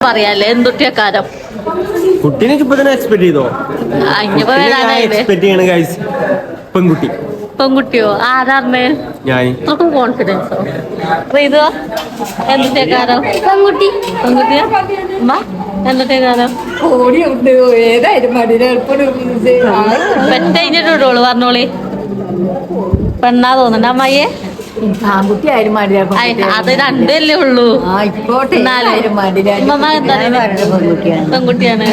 പറയാല്ലേ എന്തുട്ടിയക്കാരം കുട്ടീനെ ഇപ്പൊ തന്നെ എക്സ്പെക്ട് ചെയ്തോ? എക്സ്പെക്ട് ചെയ്യണ ഗൈസ് പെൺകുട്ടി. പെൺകുട്ടിയോ? ആരാറിന്? ഞാൻ കോൺഫിഡൻസോ? ഇത് എന്തുട്ടിയക്കാരം? പെൺകുട്ടി. പെൺകുട്ടിയാ? എന്തുട്ടിയക്കാരം? ഏതായാലും പെട്ടഴിഞ്ഞിട്ടുള്ളൂ പറഞ്ഞോളി. പെണ്ണാ തോന്നണ്ട അമ്മായിയെ? ആൺകുട്ടി ആയാലും മടിയാ, അത് രണ്ടല്ലേ ഉള്ളൂ. പെൺകുട്ടിയാണ്.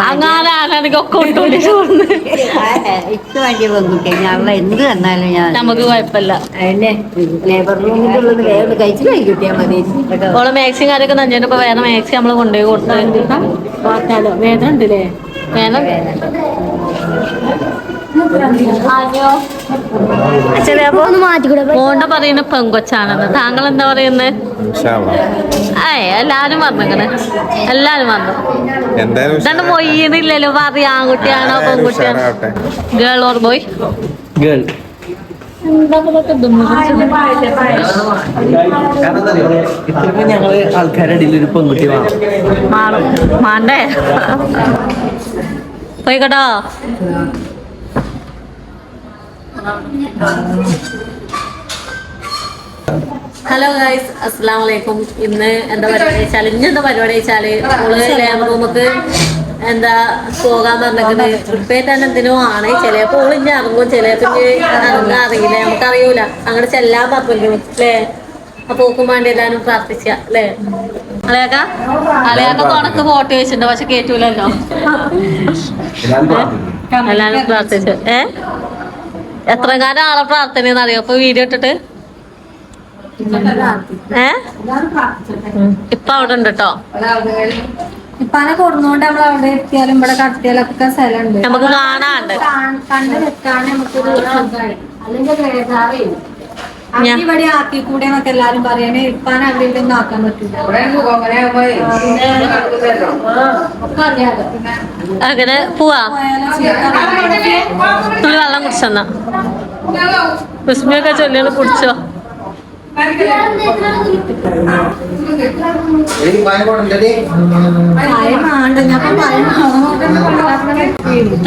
അങ്ങനെ ആണെങ്കിൽ ഒക്കെ ഉണ്ടോളി ചോർന്ന് ഇക്ക് വേണ്ടിയ പെൺകുട്ടിയാണ്. ഞങ്ങൾ എന്ത് തന്നാലും ഞാൻ നമുക്ക് കുഴപ്പമില്ല. അതിനെ ലേബർ റൂമിന്റെ ഉള്ളത് വേറെ കഴിച്ചു കൈ കിട്ടിയാൽ മതി. ഓളെ മാക്സിയും കാര്യമൊക്കെ നഞ്ചിട്ട് ഇപ്പൊ വേറെ മാക്സി നമ്മള് കൊണ്ടുപോയി കൊടുത്താലോ. വേദന ഉണ്ടല്ലേ? മോണ്ട പറയുന്ന പെങ്കൊച്ചാണെന്ന്. താങ്കൾ എന്താ പറയുന്നത്? എല്ലാരും വന്നിക്കണ്. എല്ലാരും വന്നു. ഇതാണ്ട് മൊയ്യണില്ലല്ലോ. പറയാ ആൺകുട്ടിയാണോ പെൺകുട്ടിയാണോ? Girl or boy? ഗേൾ. ഞങ്ങള് ആൾക്കാരുടെ ഇടയിൽ ഒരു പെൺകുട്ടി മാണ്ടേ പോയിക്കട്ടോ. ഹലോ ഗൈസ്, അസ്സലാമു അലൈക്കും. ഇന്ന് എന്താ പരിപാടി വെച്ചാല് ലേബർ റൂമക്ക് എന്താ പോകാൻ പറഞ്ഞിട്ട് ട്രിപ്പേറ്റ് തന്നെ എന്തിനോ ആണ്. ചിലപ്പോ ഓളിഞ്ഞ് ഇറങ്ങും, ചിലപ്പോ ഇറങ്ങാൻ അറിയില്ല, നമുക്കറിയൂല. അങ്ങോട്ട് ചെല്ലാൻ പറഞ്ഞു അല്ലേ? അപ്പൊ ഓക്കും വേണ്ടി എല്ലാരും പ്രാർത്ഥിച്ച അല്ലേ? അലയാക്ക തുണക്ക് ഫോട്ടോ വെച്ചിട്ടുണ്ട്, പക്ഷെ കേറ്റൂലല്ലോ. എല്ലാരും പ്രാർത്ഥിച്ചു. എത്ര കാലം ആളെ പ്രാർത്ഥനയെന്ന് അറിയോ? അപ്പൊ വീഡിയോ ഇട്ടിട്ട് ഇപ്പൊ അവിടെ ഉണ്ട് കേട്ടോ. ഇപ്പാനെ കൊടുന്നോണ്ട് നമ്മൾ അവിടെ എത്തിയാലും ഇവിടെ കടത്തിയാലും ഒക്കെ സ്ഥലമുണ്ട്, നമുക്ക് കാണാണ്ട്. കണ്ടു വെക്കാൻ നമുക്കൊരു ഇവിടെ ആക്കി കൂടെ എന്നൊക്കെ എല്ലാരും പറയാനേ. ഇപ്പാനെ അവിടെ ഇതൊന്നും ആക്കാൻ പറ്റില്ല. അങ്ങനെ പോവാ. തുള്ളി വെള്ളം കുടിച്ചെന്നാ വിസ്മയൊക്കെ ചൊല്ലിയാണ് കുടിച്ചോ.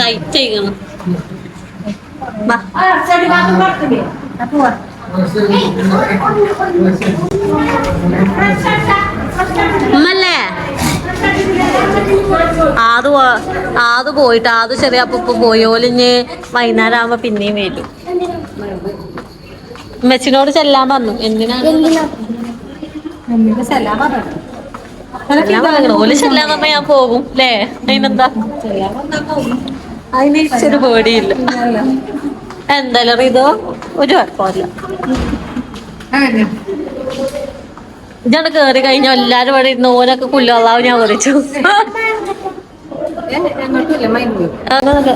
ടൈറ്റ് ചെയ്യണം. ഉമ്മല്ലേ അത് പോയിട്ട് അത് ചെറിയ അപ്പൊ പോയി. ഓലിഞ്ഞ് വൈകുന്നേരം ആവുമ്പോ പിന്നെയും വരും. മെച്ചിനോട് ചെല്ലാൻ പറഞ്ഞു. എന്തിനാണ് ഓല് ചെല്ലാൻ പറഞ്ഞാ ഞാൻ പോകും അല്ലേ? അതിനെന്താ, അതിന് ഇച്ചൊരു പേടിയില്ല. എന്തായാലും ഇതോ ഒരു കുഴപ്പമില്ല. ഇതാണ് കേറി കഴിഞ്ഞ എല്ലാരും ഇവിടെ ഇരുന്ന് ഓനൊക്കെ കുല്ലാവും. ഞാൻ വിളിച്ചു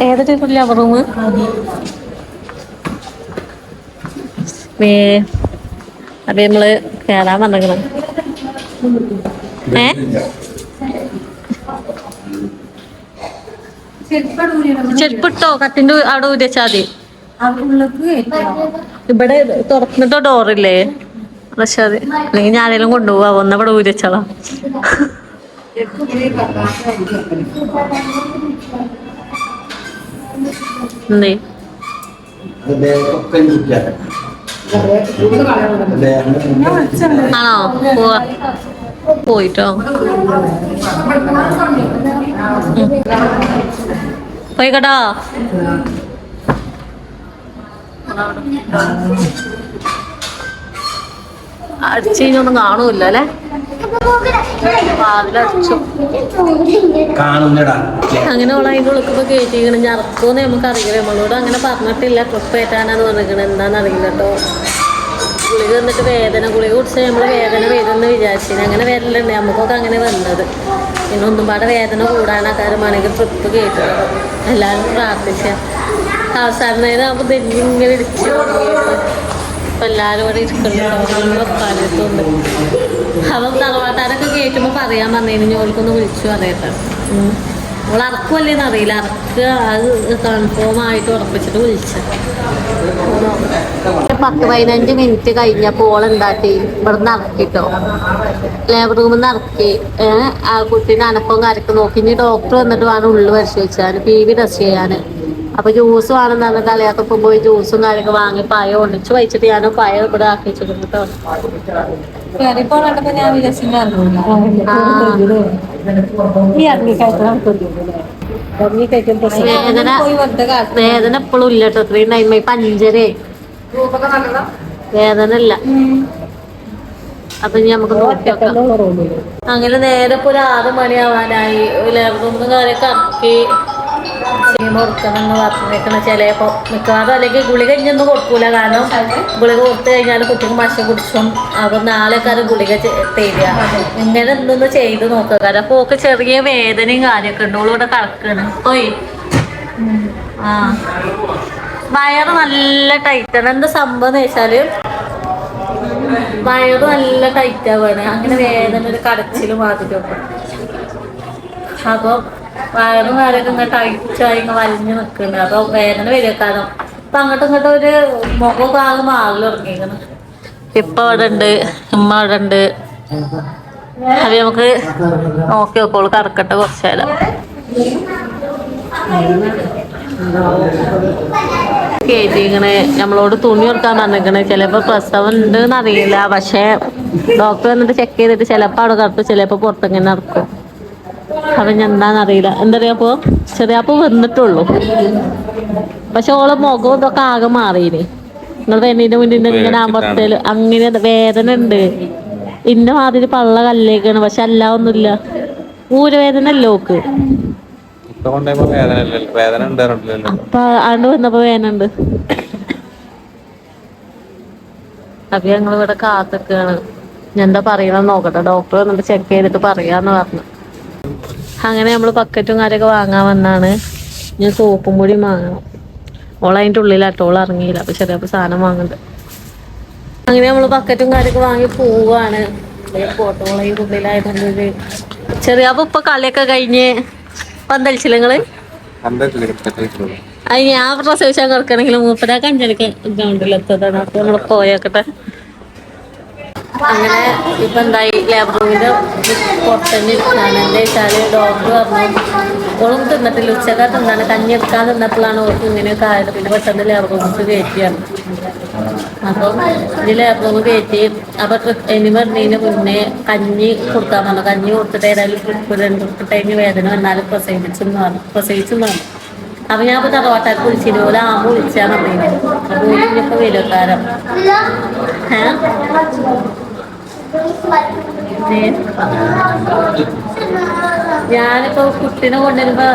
ഏതൊക്കെ കുല്ല റൂം അപ്പൊ നമ്മള് കേറാൻ പറഞ്ഞ ചെരുപ്പിട്ടോ കത്തിന്റെ അവിടെ ഊരിച്ചാ മതി. ഇവിടെ തുറന്നിട്ടോ ഡോറില്ലേ? പക്ഷെ അത് അല്ലെങ്കിൽ ഞാനേലും കൊണ്ടുപോവാ. ഒന്നവിടെ ഊരിച്ചാളാ. എന്തേ ആണോ? പോവാ. പോയിട്ടോ പോയിക്കട്ടോ. അടിച്ചു കഴിഞ്ഞൊന്നും കാണൂല്ല അല്ലേ? വാതിലടിച്ചു. അങ്ങനെ ഉള്ള അതിൻ്റെ ഉള്ളിൽ കയറ്റിക്കണ ഞറക്കുമെന്ന് നമുക്ക് അറിയില്ല. നമ്മളോട് അങ്ങനെ പറഞ്ഞിട്ടില്ല. ട്രിപ്പ് ഏറ്റാണെന്ന് പറഞ്ഞിരിക്കണത്. എന്താണെന്ന് അറിയില്ല കേട്ടോ. ഗുളിക വന്നിട്ട് ഗുളിക കുടിച്ചാൽ നമ്മൾ വേദന വരുമെന്ന് വിചാരിച്ചില്ല. അങ്ങനെ വരലുണ്ട് നമുക്കൊക്കെ അങ്ങനെ വന്നത്. പിന്നെ ഒന്നും പാടെ വേദന കൂടാനാക്കാരുമാണെങ്കിൽ ട്രിപ്പ് കയറ്റുന്നത്. എല്ലാവരും പ്രാർത്ഥിച്ച അവസാന നേരം ആകുമ്പോൾ തെന്നിങ്ങനെ ഇടിച്ചു തുടങ്ങിയിട്ട് ഇപ്പം എല്ലാവരും ഇവിടെ ഇരിക്കുന്നുണ്ട്. പലത്തുണ്ട്. അവൻ തറവാട്ടാരൊക്കെ കയറ്റുമ്പോൾ പറയാൻ പറഞ്ഞതിന് ഓൾക്കൊന്ന് വിളിച്ചു പറയട്ടെ. അവൾ അറക്കുമല്ലേന്ന് അറിയില്ല, അറക്കുക അത് കൺഫേം ആയിട്ട് ഉറപ്പിച്ചിട്ട് വിളിച്ച. 10-15 മിനിറ്റ് കഴിഞ്ഞപ്പോൾ ഓളുണ്ടാക്കി ഇവിടുന്ന് ഇറക്കിട്ടോ, ലേബർ റൂമിൽ നിന്ന് ഇറക്കി. ആ കുട്ടീൻ്റെ അനക്കവും കാര്യമൊക്കെ നോക്കി. ഇനി ഡോക്ടർ വന്നിട്ട് വേണം ഉള്ളിൽ പരിശോധിച്ചാൽ PV ടെസ്റ്റ് ചെയ്യാൻ. അപ്പൊ ജ്യൂസ് വേണമെന്ന് പറഞ്ഞിട്ട് അലയാക്കൊപ്പം പോയി ജ്യൂസും കാര്യമൊക്കെ വാങ്ങി പഴം ഒന്നിച്ച് വെച്ചിട്ട് ഞാൻ പഴം ഇവിടെ ആക്കി വെച്ചിട്ടുണ്ട് കേട്ടോ. ഞാൻ വേദന എപ്പോഴും ഇല്ല കേട്ടോ. 3 5:30 വേദന ഇല്ല. അപ്പൊ ഇനി നമുക്ക് നോക്കിയൊക്കാം. അങ്ങനെ നേരെ ഇപ്പൊ ഒരു 6 മണിയാവാനായി. ലേബർ റൂമിൽ കാര്യമൊക്കെ ഇറക്കി കൊടുക്കണം പറഞ്ഞേക്കണ. ചിലപ്പോ മിക്കവാറും അല്ലെങ്കിൽ ഗുളിക ഇഞ്ഞൊന്നും കൊടുക്കൂല, കാരണം ഗുളിക കൊടുത്തു കഴിഞ്ഞാൽ കുട്ടിക്ക് മഷ കുടിച്ചും. അപ്പൊ നാളെക്കാരും ഗുളിക തരിക. ഇങ്ങനെ എന്തൊന്ന് ചെയ്ത് നോക്കുക. കാരണം അപ്പൊ ഒക്കെ ചെറിയ വേദനയും കാര്യമൊക്കെ ഉണ്ട്. ഓളിവിടെ കിടക്കാണ്. പോയി ആ വയറ് നല്ല ടൈറ്റാണ്. എന്താ സംഭവം എന്ന് വെച്ചാല് വയറ് നല്ല ടൈറ്റാവാണ്. അങ്ങനെ വേദന ഒരു കടച്ചിലും മാതിരിയൊക്കെ. അപ്പൊ വയറും കാര്യമൊക്കെ ഇങ്ങനെ ടൈറ്റായി ഇങ്ങനെ വലിഞ്ഞു നിൽക്കുന്നുണ്ട്. അപ്പൊ വേദന വരികക്കാലം ഇപ്പൊ അങ്ങോട്ടും ഇങ്ങോട്ടും ഒരു മുഖമൊക്കെ ആകെ മാറിൽ തുടങ്ങിയിരിക്കണം. ഇപ്പൊ അവിടെ ഉണ്ട്, ഉമ്മ അവിടെ ഉണ്ട്. അത് നമുക്ക് നോക്കി നോക്കോളൂ. കറക്കട്ടെ കുറച്ചു നേരം. കേട്ടിങ്ങനെ നമ്മളോട് തുണി കൊടുക്കാൻ പറഞ്ഞിരിക്കണേ. ചിലപ്പോൾ പ്രസവം ഉണ്ടെന്ന് അറിയില്ല, പക്ഷെ ഡോക്ടർ വന്നിട്ട് ചെക്ക് ചെയ്തിട്ട് ചിലപ്പോൾ അവിടെ കറക്കും, ചിലപ്പോൾ പുറത്തെങ്ങനെ നടക്കും. അപ്പൊ ഞാൻ എന്താന്നറിയില്ല. എന്തറിയാപ്പോ ചെറിയപ്പോ വന്നിട്ടുള്ളൂ, പക്ഷെ ഓളെ മുഖം ഇതൊക്കെ ആകെ മാറിയിന്. നിങ്ങൾ പെണ്ണിന്റെ മുന്നിൽ ഇങ്ങനെ അവസ്ഥയില് അങ്ങനെ വേദന ഉണ്ട്. ഇന്ന മാതിരി പള്ള കല്ലേക്കാണ്, പക്ഷെ അല്ല ഒന്നുമില്ല. ഊരവേദന അല്ല ഓക്ക്. അപ്പൊ ആണ്ട് വന്നപ്പോ വേദന ഉണ്ട്. അപ്പൊ ഞങ്ങൾ ഇവിടെ കാത്തിക്കാണ്. ഞാൻ എന്താ പറയണെന്ന് നോക്കട്ടെ. ഡോക്ടർ വന്നിട്ട് ചെക്ക് ചെയ്തിട്ട് പറയാന്ന് പറഞ്ഞു. അങ്ങനെ നമ്മൾ ബക്കറ്റും കാര്യമൊക്കെ വാങ്ങാൻ വന്നാണ്. ഞാൻ സോപ്പും പൊടിയും വാങ്ങണം. ഓളതിൻ്റെ ഉള്ളിലാട്ടോ, ഓൾ ഇറങ്ങിയില്ല. അപ്പൊ ചെറിയപ്പോൾ സാധനം വാങ്ങുന്നുണ്ട്. അങ്ങനെ നമ്മൾ ബക്കറ്റും കാര്യമൊക്കെ വാങ്ങി പോവാണ്. ഫോട്ടോളയും ഉള്ളിലായതുകൊണ്ട് ചെറിയപ്പോൾ ഇപ്പൊ കളിയൊക്കെ കഴിഞ്ഞ് പന്തളിച്ചില്ല നിങ്ങള്? അത് ഞാൻ പ്രസവിച്ചാൽ കിടക്കണമെങ്കിൽ മൂപ്പരാക്ക് 5:30 ഗ്രൗണ്ടിലെത്തതാണ്. അപ്പൊ നമ്മള് പോയേക്കട്ടെ. അങ്ങനെ ഇപ്പൊ എന്തായി, ലേബർ റൂമിന്റെ പുറത്തന്നെ ഇരിക്കാണ്. എന്താ വെച്ചാല് ഡോക്ടർ പറഞ്ഞു ഓളും തിന്നിട്ടില്ല. ഉച്ചക്കാ തിന്നാണ്. കഞ്ഞി എടുക്കാൻ തിന്നപ്പോഴാണ് ഓർക്ക് ഇങ്ങനെയൊക്കെ ആയത്. പിന്നെ പെട്ടെന്ന് ലേബർ റൂമിൽ കയറ്റിയാണ്. അപ്പം ഇത് ലേബർ റൂമിൽ കയറ്റി. അപ്പൊ ഇനി പറഞ്ഞതിന് മുന്നേ കഞ്ഞി കൊടുക്കാൻ പറഞ്ഞു. കഞ്ഞി കൊടുത്തിട്ട് ഏതായാലും ട്രിപ്പ് 2 ട്രിപ്പ് കഴിഞ്ഞ് വേദന വന്നാലും പ്രസവിച്ചെന്ന് പറഞ്ഞു. അപ്പൊ ഞാൻ ഇപ്പൊ തറവാട്ടാർക്ക് വിളിച്ചിട്ട് പോലെ ആമ്പ് വിളിച്ചാൽ മതിന്. അപ്പൊ ഇനിയിപ്പോ വിലക്കാരം ഞാനിപ്പോ കുട്ടീനെ കൊണ്ടുവരുമ്പോ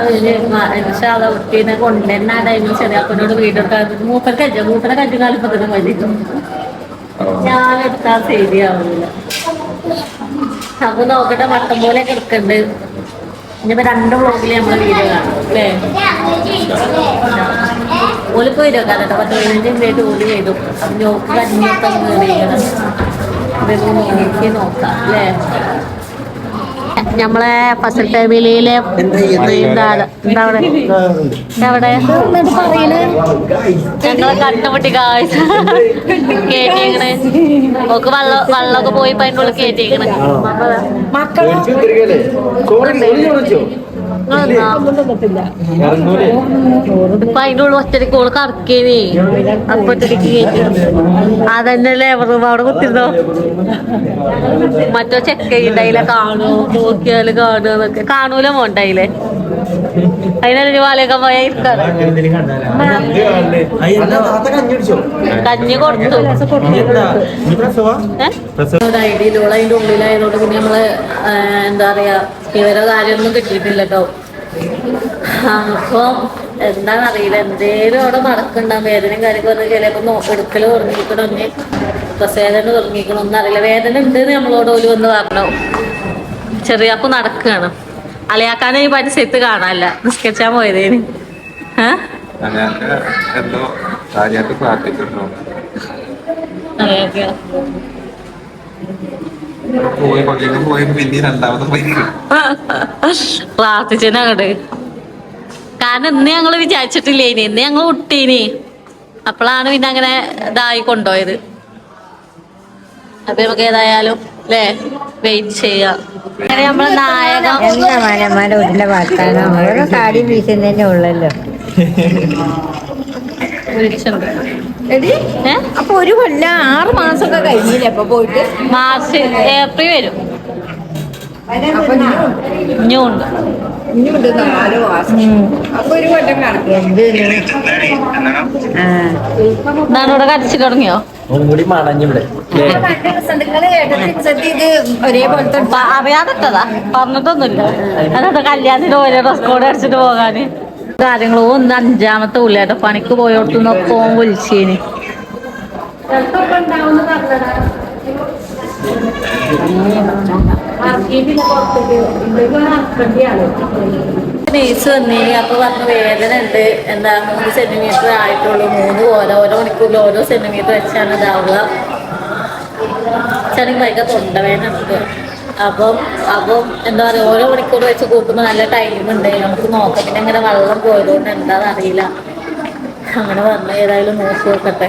കുട്ടീനെ കൊണ്ടുവരുന്ന ആ ടൈമിൽ ചെറിയപ്പനോട് വീടെടുക്കാൻ മൂപ്പനെ കഞ്ചു കാലപ്പത്തിന് മതിക്കും. ഞാനെടുത്താൽ ശരിയാവില്ല. അപ്പൊ നോക്കട്ടെ, മട്ടം പോലെ കിടക്കണ്ട്. ഇനിയിപ്പോ 2 വ്ളോഗില് നമ്മളെ വീഡിയോ കാണും അല്ലേ? ഓലിപ്പോ വീഡിയോ കാണട്ടെ. 10-15 മിനിറ്റ് ഓടി ചെയ്തു. നോക്ക് കഞ്ഞിയൊക്കെ കയറിയിരിക്കണം. ഇതൊക്കെ നോക്കി നോക്കാം അല്ലേ? നമ്മളെ ഫസൽ ഫാമിലിയിലെ എവിടെ ഞങ്ങളെ കണ്ടുമുട്ടി കേറ്റിക്കണേ. ഓക്ക് വെള്ളമൊക്കെ പോയി അതിൻ്റെ ഉള്ളിൽ കേറ്റിക്കണേ. ഇപ്പൊ അതിന്റെ ഉള്ളിൽ ഒറ്റയ്ക്ക് ഓള് കറക്കേനേ. അപ്പൊ ഒറ്റയ്ക്ക് കയറ്റി അതന്നെ ലേബർ റൂം അവിടെ കുത്തിരുന്നോ. മറ്റോ ചെക്ക് ചെയ്യണ്ടായില്ല. കാണുമോ നോക്കിയാല് കാണുക കാണൂല മോണ്ടായില്ലേ. അതിനൊരു വാലയൊക്കെ പോയാ ഇരിക്കാറ്. കഞ്ഞി കൊടുത്തു. ഐഡിയിലുള്ള അതിന്റെ ഉള്ളിലായതുകൊണ്ട് പിന്നെ നമ്മള് എന്താ പറയാ ഇവരെ കാര്യമൊന്നും കിട്ടിയിട്ടില്ല കേട്ടോ. അപ്പൊ എന്താണെന്നറിയില്ല, എന്തേലും അവിടെ നടക്കണ്ടാവും. വേദനയും കാര്യമൊക്കെ വന്ന് ചിലപ്പോ എടുക്കല് തുടങ്ങിക്കണമെങ്കിൽ പ്രസവേദന തുടങ്ങിക്കണമെന്ന് അറിയില്ല. വേദന ഉണ്ട് നമ്മളോട് പോലും ഒന്ന് പറഞ്ഞു. ചെറിയപ്പോ നടക്കുകയാണ്. അലയാക്കാനെ ഈ പരിസരത്ത് കാണാനില്ല. നിസ്കരിച്ചാൻ പോയതേന് പ്രാർത്ഥിച്ചങ്ങോട്ട് കാരണം ഇന്ന് ഞങ്ങള് വിചാരിച്ചിട്ടില്ലേ ഇന്ന് ഞങ്ങൾ വിട്ടീനി അപ്പോഴാണ് പിന്നെ അങ്ങനെ ഇതായി കൊണ്ടുപോയത്. അപ്പൊ നമുക്ക് ഏതായാലും അല്ലേ വെയിറ്റ് ചെയ്യാം. അങ്ങനെ നമ്മളെ നായകം എന്താ മാനന്മാരുടെ വീട്ടിലെ വർത്താനം ഓരോ കാടി വീശുന്നതന്നെ ഉള്ളല്ലോ. വിളിച്ചിട്ടുണ്ട്. അപ്പൊ ഒരു കൊല്ലം 6 മാസമൊക്കെ കഴിഞ്ഞില്ലേ അപ്പൊ പോയിട്ട്? മാർച്ച് ഏപ്രിൽ വരും. ഇനിയുണ്ട് 4 മാസം. അപ്പൊ ഒരു കൊല്ലം കണക്ക് എന്താണ് ഇവിടെ കടിച്ചു തുടങ്ങിയോ? ഒരേപോലത്തെ അറിയാതിട്ടതാ പറഞ്ഞിട്ടൊന്നുമില്ല. അതാ കല്യാണത്തിന് ഓരോ ഡ്രസ് കോഡ് അടിച്ചിട്ട് പോകാന് കാര്യങ്ങളോ. ഒന്ന് 5ാമത്തെ ഉള്ളിയാട്ടോ പണിക്ക് പോയോട്ടുന്നൊക്കെ വിളിച്ചേന്. നേഴ്സ് വന്നേനി അപ്പൊ പറഞ്ഞ വേദന ഉണ്ട്, എന്താ 3 സെന്റിമീറ്റർ ആയിട്ടുള്ളൂ, 3 ഓരോ മണിക്കൂറിൽ ഓരോ സെന്റിമീറ്റർ വെച്ചാണ് ഇതാവുക. വെച്ചാണെങ്കിൽ ഭയങ്കര തൊണ്ടവേദന ഉണ്ട്. അപ്പം എന്താ പറയുക ഓരോ മണിക്കൂർ വെച്ച് കൂട്ടുമ്പോൾ നല്ല ടൈം ഉണ്ട്, നമുക്ക് നോക്കാം. പിന്നെ ഇങ്ങനെ വെള്ളം പോയതുകൊണ്ട് എന്താണെന്ന് അറിയില്ല. അങ്ങനെ പറഞ്ഞ ഏതായാലും നോക്കി നോക്കട്ടെ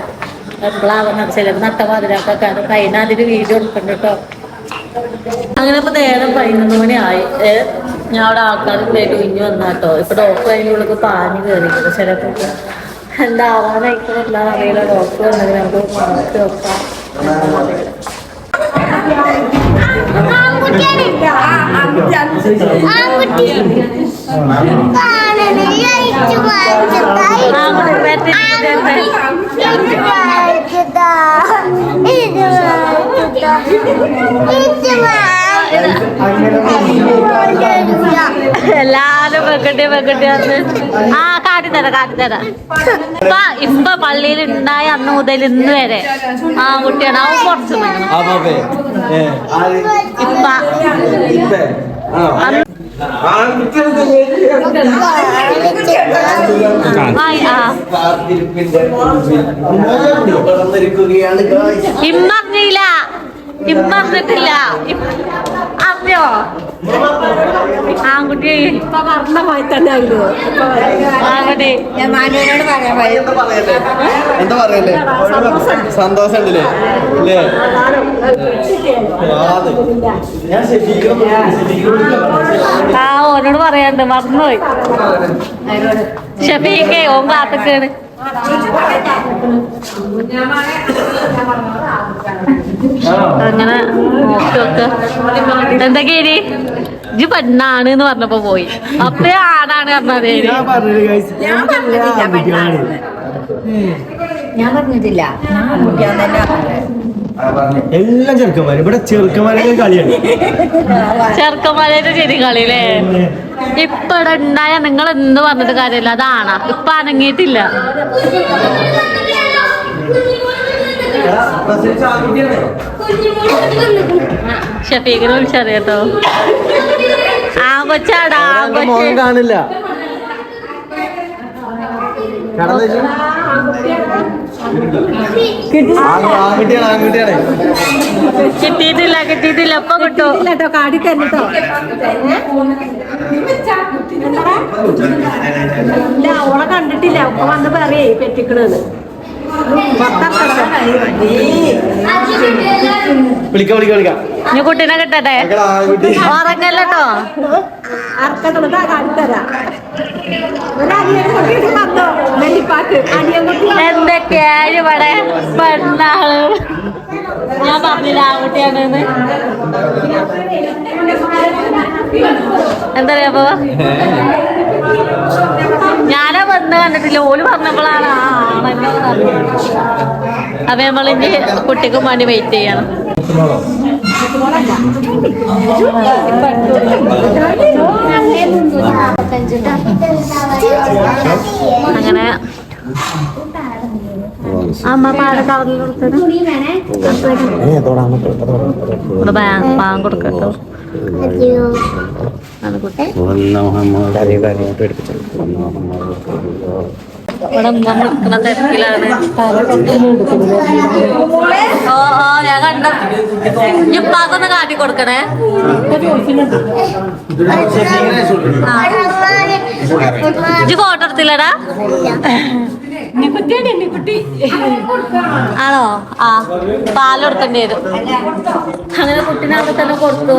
എപ്പോഴാവുന്ന ചിലപ്പോൾ നട്ടപാതിരാക്കൊക്കെ അത് കഴിഞ്ഞാൽ അതിന് വീഡിയോ എടുക്കണ്ട കേട്ടോ. അങ്ങനെ ഇപ്പൊ നേരം 11 മണി ആയി. ഞാൻ അവിടെ ആൾക്കാരുണ്ടായിട്ട് കുഞ്ഞു വന്നാട്ടോ. ഇപ്പൊ ഡോക്ടർ അതിൻ്റെ ഉള്ളിൽ പാനി കയറിയിരുന്നു. ചിലപ്പോൾ എന്താവാനായിക്കോ എന്താണെന്ന് അറിയില്ല. ഡോക്ടർ വന്നത് നമുക്ക് നോക്കി നോക്കാം. എല്ലാരും വെക്കട്ടെ കാട്ടിത്തരാം. ഇപ്പൊ പള്ളിയിൽ ഉണ്ടായ അന്ന് മുതൽ ഇന്ന് വരെ ആ കുട്ടിയാണ് അവൻ കുറച്ച് ഇമ്മറിഞ്ഞില്ല ഇമ്മറിഞ്ഞിട്ടില്ല അറിഞ്ഞോ ആൺകുട്ടി ഇപ്പൊ പറഞ്ഞ പോലെ തന്നെ ആൺകുട്ടി ഞാൻ മാനുവിനോട് എന്താ പറയല്ലേ സന്തോഷം ഉണ്ടല്ലേ അല്ലേ? ആ ഓനോട് പറയാണ്ട് മറന്നുപോയി. ഷഫീഖേ ഓൻ കാത്തക്കാണ്. അങ്ങനെ നോക്കി നോക്ക എന്തൊക്കെയാണ് ഇജ്ജ് പെണ്ണാണ് എന്ന് പറഞ്ഞപ്പോ പോയി. അപ്പഴേ ആടാണ് പറഞ്ഞത്. ഞാൻ പറഞ്ഞിട്ടില്ല എല്ലാം ചെറുക്കന്മാര് ഇവിടെ ചെറുക്കന്മാരുടെ കളിയാണ്. ചെറുക്കന്മാരുടെ ശരി കളിയില്ലേ? ഇപ്പൊ ഇവിടെ ഉണ്ടായ നിങ്ങൾ എന്ത് പറഞ്ഞിട്ട് കാര്യമില്ല, അതാണാ ഇപ്പൊ അനങ്ങിയിട്ടില്ല. ഷഫീഖിനെ വിളിച്ചറിയാട്ടോ. ആ കൊച്ചാടാ കാണില്ല കിട്ടിയിട്ടില്ല ഇപ്പൊ കിട്ടും കേട്ടോ. കാടി തന്നിട്ടോ ഓളെ കണ്ടിട്ടില്ല. ഒപ്പം വന്ന് പറയേ പെറ്റിക്കണെന്ന്. ഇനി കുട്ടീനെ കിട്ടട്ടെ. ഉറങ്ങല്ലോ എന്തൊക്കെയാണ് ഇവിടെ പെണ്ണാള്. ഞാൻ പറഞ്ഞില്ല ആൺകുട്ടിയാണെന്ന്. എന്താ പറയാ അപ്പൊ ഞാനാ വന്ന് കണ്ടിട്ടില്ല. ഓല് പറഞ്ഞപ്പോഴാണ് ആണല്ലോ. അപ്പൊ നമ്മളിനി കുട്ടിക്ക് വേണ്ടി വെയിറ്റ് ചെയ്യണം. അങ്ങനെ അമ്മ പാടക്കാവിൽ പാൻ കൊടുക്കട്ടോ. ഇവിടെ നിൽക്കുന്ന തിരക്കിലാണ്. ഞാൻ കണ്ട ഇപ്പാക്കൊന്ന് കാട്ടി കൊടുക്കണേ. ഇജ്ജ് ഫോട്ടോ എടുത്തില്ലടാ? ആണോ? ആ, പാലെടുക്കേണ്ടി വരും. അങ്ങനെ കുട്ടീനെ അവിടെ തന്നെ കൊടുത്തു.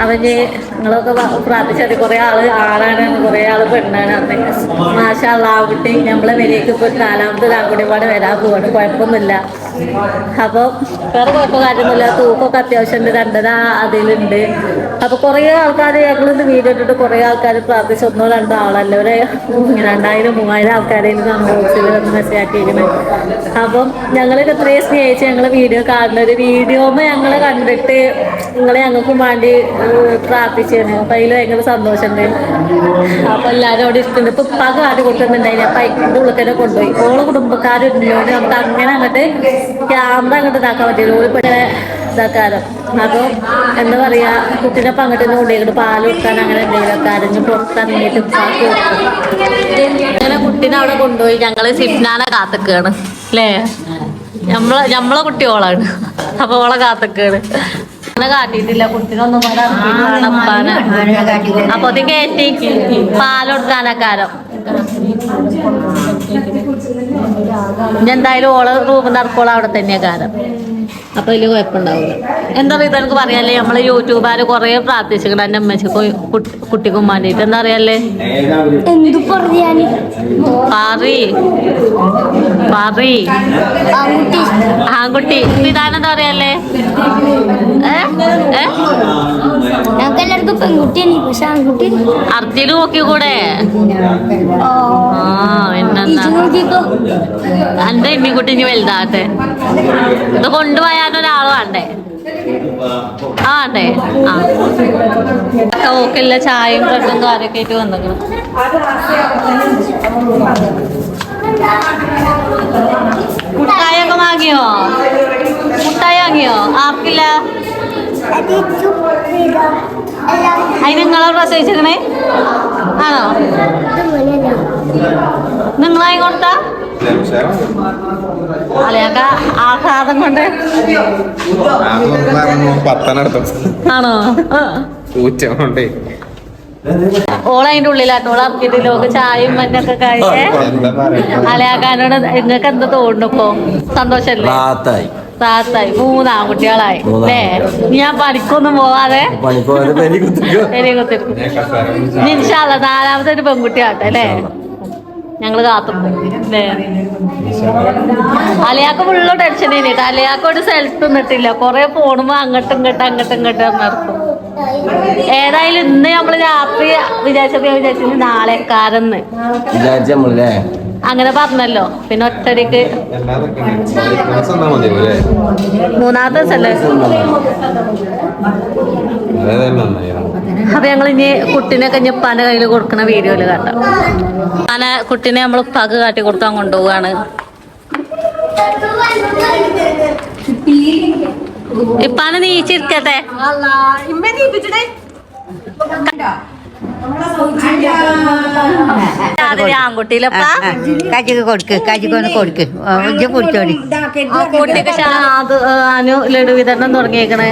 അവന് നിങ്ങളൊക്കെ പ്രാർത്ഥിച്ചാൽ കുറെ ആള് ആണാണ്, കുറെ ആള് പെണ്ണാണ്. മാഷാ അല്ലാ, ആ കുട്ടി നമ്മളെ വരേക്ക് ഇപ്പൊ 4ാമത്തെ ആൺകുട്ടിപാട് വരാൻ പോവാണ്. കുഴപ്പമൊന്നുമില്ല. അപ്പൊ വേറെ കുഴപ്പം കാര്യമൊന്നുമില്ല. തൂക്കമൊക്കെ അത്യാവശ്യം ഉണ്ട്, 2.5 അതിലുണ്ട്. അപ്പൊ കുറെ ആൾക്കാർ ഞങ്ങളിന്ന് വീഡിയോ ഇട്ടിട്ട് കുറെ ആൾക്കാർ പ്രാർത്ഥിച്ച് 1 2 ആളല്ല, ഒരു 2000 3000 ആൾക്കാരെ നമ്മുടെ ബോക്സിൽ വന്ന് മെസ്സേജ് ആക്കിയിരിക്കുന്നത്. അപ്പം ഞങ്ങൾക്ക് എത്രയും സ്നേഹിച്ച് ഞങ്ങളെ വീഡിയോ കാണുന്ന ഒരു വീഡിയോമ ഞങ്ങൾ കണ്ടിട്ട് നിങ്ങളെ ഞങ്ങൾക്കും വേണ്ടി പ്രാർത്ഥിച്ചാണ്. അപ്പൊ അതിൽ ഭയങ്കര സന്തോഷമുണ്ട്. അപ്പൊ എല്ലാവരും അവിടെ ഇരിക്കുന്നുണ്ട്. ഇപ്പൊ ഉപ്പാക്ക് കാട്ടി കൊടുക്കുന്നുണ്ടായില്ല. അപ്പൊ അതിൻ്റെ ഉള്ളിൽ തന്നെ കൊണ്ടുപോയി. ഓളെ കുടുംബക്കാരുണ്ട്. നമുക്ക് അങ്ങനെ അങ്ങോട്ട് ക്യാമറ അങ്ങോട്ട് ഇതാക്കാൻ പറ്റില്ല. ഓളിപ്പോ ഇതാക്കാരം. അപ്പോൾ എന്താ പറയാ, കുട്ടീനൊപ്പം അങ്ങോട്ട് കൊണ്ടുപോയിട്ട് പാൽ കൊടുക്കാൻ അങ്ങനെ എന്തെങ്കിലും കരഞ്ഞ് പുറത്തിറങ്ങിയിട്ട് ഉപ്പാക്ക് അങ്ങനെ കുട്ടീനെ അവിടെ കൊണ്ടുപോയി. ഞങ്ങള് സിഫ്നാനെ കാത്തക്കാണ് അല്ലേ? നമ്മളെ കുട്ടിയോളാണ്. അപ്പൊ ഓളെ കാത്തക്കാണ്. അങ്ങനെ കാട്ടിയിട്ടില്ല. കുട്ടീനൊന്നും കൂടെ ഉപ്പാനെ അപ്പൊ അത് കയറ്റി പാലൊടുക്കാനക്കാരം. ഇനി എന്തായാലും ഓളെ റൂമിൽ നടക്കോളം അവിടെ തന്നെയാ കാരം. അപ്പൊ ഇതില് കുഴപ്പമുണ്ടാവില്ല. എന്താ പറയുക, എനിക്ക് പറയാല്ലേ, നമ്മള് യൂട്യൂബുകാര് കൊറേ പ്രാർത്ഥിച്ചിട്ടുണ്ട് എന്റെ അമ്മച്ചിക്കും കുട്ടിക്കും വേണ്ടിട്ട്. എന്താ അറിയാല്ലേ? എന്തു പറയാന് പാറി ആൺകുട്ടി വിധാനം എന്താ പറയാല്ലേ? ഞങ്ങൾക്ക് എല്ലാവർക്കും പെൺകുട്ടിയാണ്, പക്ഷെ ആൺകുട്ടി അർജുന് നോക്കിക്കൂടെ? നോക്കിക്കോ. എന്റെ ഇമ്മിക്കുട്ടി ഇനി വലുതാട്ടെ. ഇത് കൊണ്ടുപോയാനൊരാൾ വേണ്ടേ? ആ വേണ്ടേ? ആ ഓക്കെല്ല. ചായയും ബ്രെഡും കാര്യമൊക്കെ ആയിട്ട് വന്നിക്കണം. മുട്ടായൊക്കെ വാങ്ങിയോ? മുട്ടായി വാങ്ങിയോ? ആർക്കില്ല? അതിന് നിങ്ങളെ പ്രസവിച്ചേ ആണോ? നിങ്ങളായി കൊടുത്താ അലയൊക്കെ ആഹ്ലാദം കൊണ്ട് ആണോ? ഓള അതിന്റെ ഉള്ളിലാട്ടോ. ഓള ഇറക്കിയിട്ടില്ല. ഓക്ക് ചായയും മറ്റൊക്കെ കഴിച്ചേ. അലയാക്കാനോട് നിങ്ങൾക്ക് എന്ത് തോന്നുന്നു? ഇപ്പൊ സന്തോഷല്ലേ? ായി 3 ആൺകുട്ടികളായി അല്ലേ? ഞാൻ പണിക്കൊന്നും പോവാതെ പെരി കുത്തിരിക്കും. ഇൻഷാല്ലാ 4ാമത്തെ ഒരു പെൺകുട്ടിയാട്ടെ അല്ലേ? ഞങ്ങള് കാത്തുപ്പോ അല്ലേ? അലയാക്ക് ഫുള്ള് ടെൻഷൻ കഴിഞ്ഞിട്ട് അലയാക്ക് ഒരു സ്ഥലത്ത് നിന്നിട്ടില്ല. കൊറേ പോണുമ്പോ അങ്ങോട്ടും ഇങ്ങോട്ടും നടക്കും. ഏതായാലും ഇന്ന് നമ്മള് രാത്രി വിചാരിച്ചത് നാളെ കാരന്ന് അങ്ങനെ പറഞ്ഞല്ലോ. പിന്നെ ഒറ്റടിക്ക് 3ാമത്തെ ദിവസല്ലേ? അപ്പൊ ഞങ്ങൾ ഇനി കുട്ടീനൊക്കെ ഇനി ഉപ്പാന്റെ കയ്യിൽ കൊടുക്കണ വീഡിയോയില് കാട്ടാം. അങ്ങനെ കുട്ടീനെ നമ്മൾ ഉപ്പാക്ക് കാട്ടി കൊടുക്കാൻ കൊണ്ടുപോവാണ്. ഇപ്പാനെ നീച്ചിരിക്കട്ടെ. ആൺകുട്ടിയിലപ്പാ കാച്ചിക്ക് കൊടുക്ക് കുടിച്ചോടി. കുട്ടിക്ക് അനു ലഡു വിതരണം തുടങ്ങിയേക്കണേ.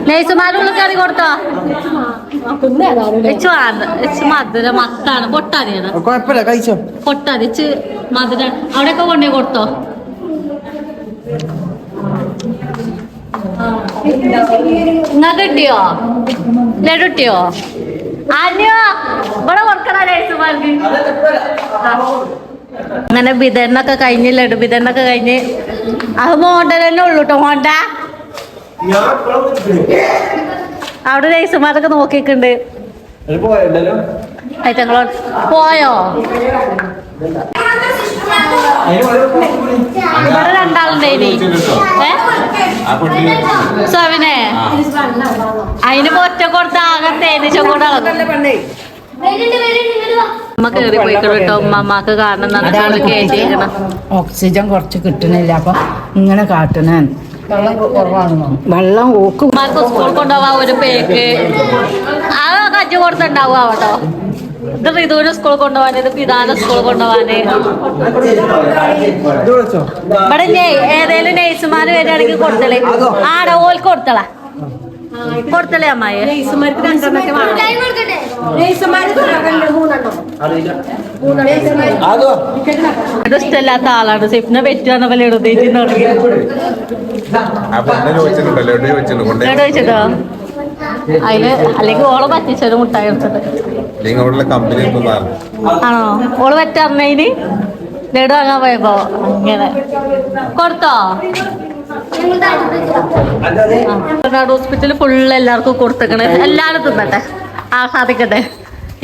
നെയ്സുമാരുള്ള കറി കൊടുത്തോ? മധുര മത്താണ്. പൊട്ടാരിയാണ് പൊട്ടാരി മധുര. അവിടെയൊക്കെ കൊണ്ടേ കൊടുത്തോ? നിങ്ങൾക്ക് കിട്ടിയോ? ലഡു കിട്ടിയോ? അന്യോ ഇവിടെ കൊടുക്കണ നെയ്സുമാർക്ക്. അങ്ങനെ വിതരണൊക്കെ കഴിഞ്ഞ് ലഡു വിതരണൊക്കെ കഴിഞ്ഞ് അത് മോണ്ട തന്നെ ഉള്ളു കേട്ടോ. മോണ്ട അവിടെ നൈസുമാരൊക്കെ നോക്കിയിട്ടുണ്ട്. ഐറ്റങ്ങളോട് പോയോ? ഇവിടെ 2 ആളുണ്ട് ഇനി. സവിനെ അതിന് ഒറ്റ കൊടുത്ത ആകെ തേനിച്ച കൂടെ അമ്മ കേറി പോയിക്കോ കേട്ടോ. ഉമ്മക്ക് കാരണം കേട്ടിരിക്കണം. ഓക്സിജൻ കുറച്ച് കിട്ടണില്ല. അപ്പൊ ഇങ്ങനെ കാട്ടണേ. വെള്ളം ഉമ്മാർക്ക് സ്കൂൾ കൊണ്ടുപോവാ ഒരു പേക്ക് അത് കജ്ജ് കൊടുത്തുണ്ടാവുക കേട്ടോ. ഇത് റിതുവിനെ സ്കൂളിൽ കൊണ്ടുപോകാൻ, ഇത് പിതാനെ സ്കൂളിൽ കൊണ്ടുപോകാന്. ഇവിടെ ഇല്ലേ ഏതേലും നേഴ്സുമാര് വരികയാണെങ്കിൽ കൊടുത്തളേ. ആടെ ഓൾക്ക് കൊടുത്തളാ, കൊടുത്തളേ അമ്മായി. ഇത് ഇഷ്ടമല്ലാത്ത ആളാണ്. സിഫിനെ പെറ്റാണ് പോലെ എഴുതിയിട്ട് ചോദിച്ചിട്ടോ. അതില് അല്ലെങ്കിൽ ഓളെ പറ്റിച്ചൊരു മുട്ടായി എടുത്തിട്ട് ആണോ ഓള് പറ്ററിഞ്ഞതിന് ലഡു വാങ്ങാൻ പോയപ്പോ ഇങ്ങനെ കൊടുത്തോ. ഹോസ്പിറ്റലിൽ ഫുള്ള് എല്ലാവർക്കും കൊടുത്തേക്കണേ. എല്ലാരും തിന്നട്ടെ, ആസ്വാദിക്കട്ടെ.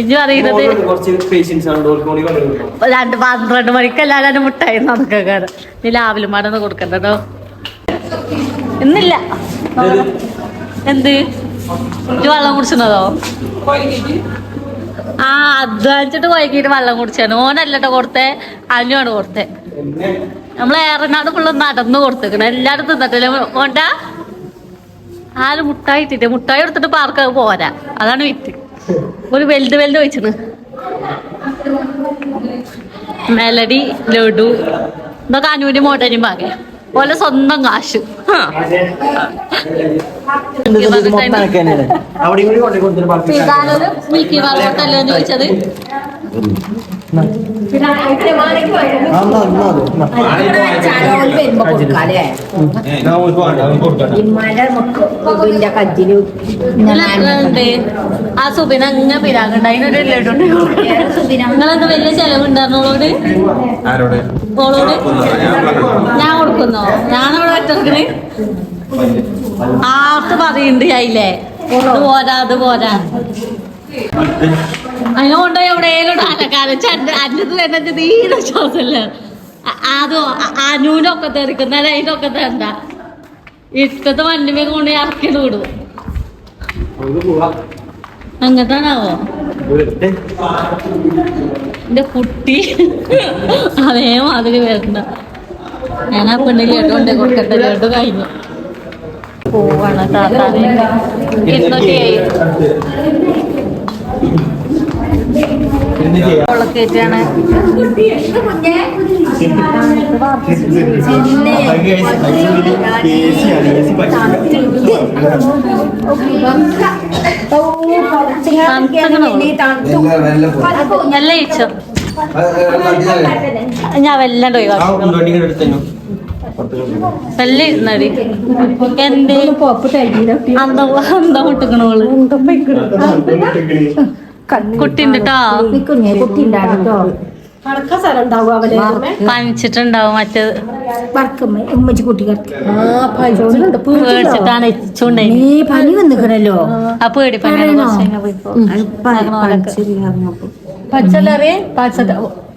ഇനി പറയുന്നത് 12 മണിക്ക് എല്ലാരും മുട്ടായി നടക്കാൻ നീ രാവിലെ മടന്ന് കൊടുക്കണ്ടോ. ഇന്നില്ല എന്ത് ഇജ്ജ് വെള്ളം കുടിച്ചതോ? ആ അധ്വാനിച്ചിട്ട് വൈകിട്ട് വെള്ളം കുടിച്ചാണ്. ഓനല്ലട്ടോ കൊടുത്തേ, അനുവാണ് കൊടുത്തേ. നമ്മള് ഏറനാട് ഫുള്ള് നടന്ന് കൊടുത്തേക്കണ. എല്ലാരും തിന്നിട്ടില്ല ഓണ്ടാ. ആരും മുട്ടായി ഇട്ടിട്ട് മുട്ടായി എടുത്തിട്ട് പാർക്ക് പോരാ, അതാണ് വിറ്റ്. ഒരു വലുത് വെച്ചിന് മെലഡി ലഡു ഇതൊക്കെ അനുവിന്റെ മോട്ടനും ഭാഗ്യ പോലെ സ്വന്തം കാശ്. മിൽക്കി ബാർക്കല്ലേ ചോദിച്ചത്. ആ സുബിന അങ്ങ പിരാഗണ്ട. അതിനൊരു ലഡുണ്ട്. നിങ്ങളെന്താ വലിയ ചെലവുണ്ടായിരുന്നോളോട്? ഓളോട് ഞാൻ കൊടുക്കുന്നോ? ഞാനവിടെ പറ്റേ ആർത്ത് പറയുന്നുണ്ട് അതിലേ അത് പോരാ അത് പോരാ. അതിനുകൊണ്ട് എവിടെയും അലക്കാലം അന്നത് തന്നെ തീരെ ശ്വാസമല്ല. അത് അനൂനൊക്കെ തെറിക്കുന്ന അതിനൊക്കെ തരണ്ട. ഇഷ്ടത്തെ വണ്ടിമേ കൊണ്ട് ഇറക്കിയിട്ട് വിടും. അങ്ങനത്താണാവോ എന്റെ കുട്ടി അതേമാതിരി വരണ്ട. ഞാൻ ആ പെണ്ണിൽ ലഡുണ്ടേ കൊടുക്കട്ടെ. ലഡു കഴിഞ്ഞു പോവാണ്. താത്താനെ 207 കൊള്ളക്കേറ്റാണ്. നല്ല ഇച്ചോ ഞാൻ വല്ലാണ്ട് ഒഴിവാക്കി വല്ല ഇരുന്നടി. എന്തേ അന്താ മുട്ടിക്കണോള് കുട്ടിണ്ടാ പനിച്ചിട്ടുണ്ടാവും. മറ്റേത് പേടിച്ചിട്ടാണ് ഇച്ചുണ്ടേ. പനി വന്നിക്കണല്ലോ. ആ പേടി പച്ചലറിയ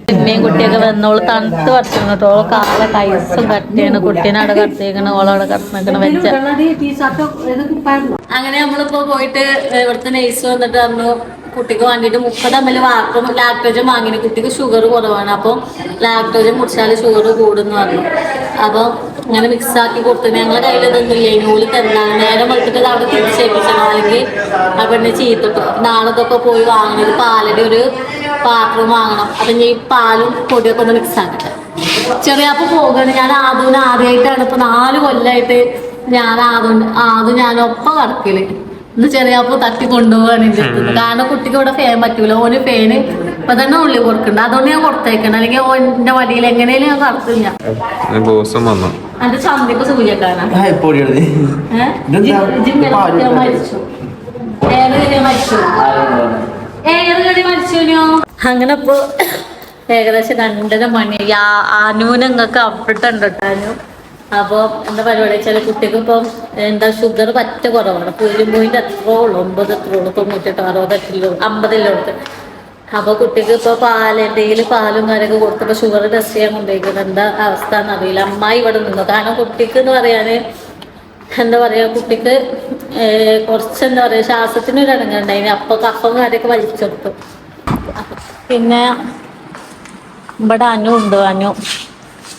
പിന്നെയും കുട്ടിയൊക്കെ വന്നോള് തണുത്ത് പറിച്ചിരുന്നു കേട്ടോ. ഓള് കാളെ കൈസും കട്ടിയാണ്. കുട്ടീനെ അവിടെ കടത്തിയേക്കണ, ഓളവിടെ കടത്തിക്കണ വെച്ച. അങ്ങനെ നമ്മളിപ്പോ പോയിട്ട് ഇവിടുത്തെ നെയ്സ് വന്നിട്ട് പറഞ്ഞു കുട്ടിക്ക് വേണ്ടിയിട്ട് 30 ml ലാക്ടോജൻ വാങ്ങിന്. കുട്ടിക്ക് ഷുഗർ കുറവാണ്. അപ്പോൾ ലാക്ടോജൻ കുടിച്ചാൽ ഷുഗർ കൂടുന്നു പറഞ്ഞു. അപ്പോൾ ഇങ്ങനെ മിക്സാക്കി കൊടുത്തു. ഞങ്ങളെ കയ്യിൽ ഇതൊന്നുമില്ല. നൂല് തന്നാണ് നേരം വെളുത്തിട്ട് അവിടെ തിരിച്ചേപ്പിച്ചാൽ അല്ലെങ്കിൽ ആ പെണ്ണ് ചീത്തിട്ടു. നാളെ ഇതൊക്കെ പോയി വാങ്ങണത് പാലയുടെ ഒരു പാത്രം വാങ്ങണം. അപ്പം ഈ പാലും പൊടിയൊക്കെ ഒന്ന് മിക്സാക്കട്ടെ. ചെറിയപ്പോൾ പോകണം. ഞാൻ ആദ്യമായിട്ടാണ് ഇപ്പൊ 4 കൊല്ലമായിട്ട് ഞാൻ ഞാനൊപ്പം കടക്കല്. ഇന്ന് ചെറിയപ്പോൾ തട്ടി കൊണ്ടുപോവാണ് എൻ്റെ അടുത്ത്. കാരണം കുട്ടിക്ക് ഇവിടെ ഫാൻ പറ്റൂല. ഓന് ഫാന് ഇപ്പൊ തന്നെ ഉള്ളി കൊടുക്കണ്ട. അതുകൊണ്ട് ഞാൻ കൊടുത്തേക്കണം. അല്ലെങ്കിൽ ഓന്റെ വടിയിൽ എങ്ങനെയും ഞാൻ കടത്തില്ല. എന്റെ ചന്തിക്ക് സൂര്യക്കാരനാ മരിച്ചു. മരിച്ചോ. അങ്ങനെ ഇപ്പൊ ഏകദേശം 2:30 മണി. ആനൂനങ്ങൾക്ക് അപ്പിട്ടുണ്ട് കേട്ടാനു. അപ്പോൾ എന്താ പരിപാടി വെച്ചാൽ കുട്ടിക്ക് ഇപ്പം എന്താ ഷുഗർ പറ്റ കുറവാണ്. 0.8 എത്രയോ ഉള്ളൂ, 9 എത്രയോ ഉള്ളൂ, 98 60 50 അപ്പോൾ കുട്ടിക്ക് ഇപ്പോൾ എന്തെങ്കിലും പാലും കാര്യമൊക്കെ കൊടുത്തപ്പോൾ ഷുഗർ ടെസ്റ്റ് ചെയ്യാൻ കൊണ്ടുപോയിരിക്കുന്നത്. എന്താ അവസ്ഥ എന്നറിയില്ല. അമ്മായി ഇവിടെ നിന്നു. കാരണം കുട്ടിക്ക് എന്ന് പറയാൻ എന്താ പറയുക, കുട്ടിക്ക് കുറച്ച് എന്താ പറയുക ശ്വാസത്തിനൊരു ഇടങ്ങുണ്ടായിന്. അപ്പോൾ കഫം കാര്യമൊക്കെ വലിച്ചെടുത്തു. പിന്നെ ഇവിടെ അനു ഉണ്ട്.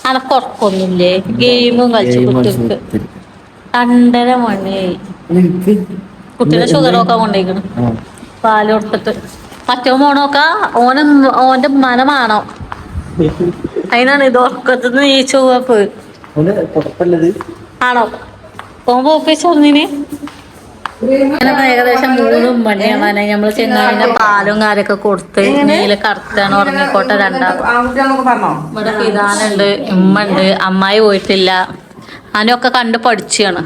അനക്കൊറക്കൊന്നുമില്ലേ? ഗെയിമും കളിച്ചു കുട്ടിക്ക്. 2:30 മണിയായി. കുട്ടീനെ ഷുഗർ ഒക്കെ കൊണ്ടുപോയിക്കണം. പാല് കൊടുത്തിട്ട് മറ്റോ മോണോക്ക ഓന്റെ മനമാണോ അതിനാണ് ഇത് ഉറക്കത്തുനിന്ന് നീച്ചു പോയി ആണോ പോകുമ്പോ ഒപ്പിച്ചൊന്നിന് ഏകദേശം 3 മണിയാവാൻ നമ്മള് ചെങ്ങാവിന്റെ പാലും കാര്യൊക്കെ കൊടുത്ത് നീല കറുത്താണ് ഉറങ്ങിക്കോട്ടെ രണ്ടാളും. ഇവിടെ പിതാനുണ്ട്, ഉമ്മ ഉണ്ട്, അമ്മായി പോയിട്ടില്ല. അതിനൊക്കെ കണ്ട് പഠിച്ചാണ്.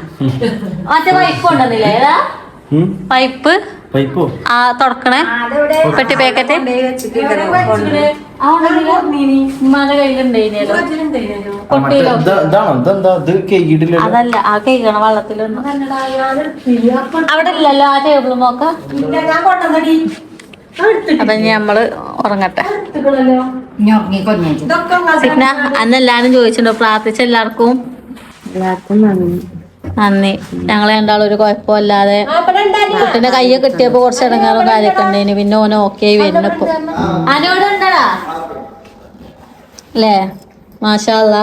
മറ്റേ പൈപ്പ് കൊണ്ടുവന്നില്ലേ? ഏതാ പൈപ്പ്? ആ തുടക്കണേ പെട്ടി പാക്കറ്റ് ഉമ്മാന്റെ കയ്യിലുണ്ടായിനല്ലോ. അതല്ല ആ കഴിക്കണ വെള്ളത്തിലൊന്നും അവിടെ ഇല്ലല്ലോ ആ ടേബിൾ നോക്ക. അപ്പൊ നമ്മള് ഉറങ്ങട്ടെ. സിഗ്ന അന്നെല്ലാരും ചോദിച്ചിട്ടുണ്ടോ? പ്രാർത്ഥിച്ച എല്ലാവർക്കും നന്ദി. ഞങ്ങളെ രണ്ടാളും ഒരു കുഴപ്പമില്ലാതെ കുട്ടിന്റെ കയ്യെ കിട്ടിയപ്പോ കുറച്ച് ഇടങ്ങാറും കാര്യമൊക്കെ ഉണ്ടായിന്. പിന്നെ ഓന് ഓക്കെ ആയി വരുന്നപ്പോ അനോടുണ്ടടാ അല്ലേ? മാഷാ അല്ലാ.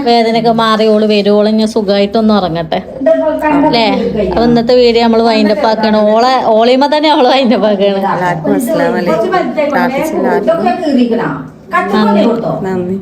വേദനയൊക്കെ മാറിയോള് വരുവോള് ഞാൻ സുഖമായിട്ടൊന്ന് ഉറങ്ങട്ടെ അല്ലേ? അപ്പൊ ഇന്നത്തെ വീഡിയോ നമ്മള് വൈൻഡപ്പ് ആക്കാണ്. ഓളിയുമ്പോ തന്നെ അവള് വൈൻഡപ്പ് ആക്കാണ്. എല്ലാവർക്കും അസ്സലാമു അലൈക്കും. നന്ദി.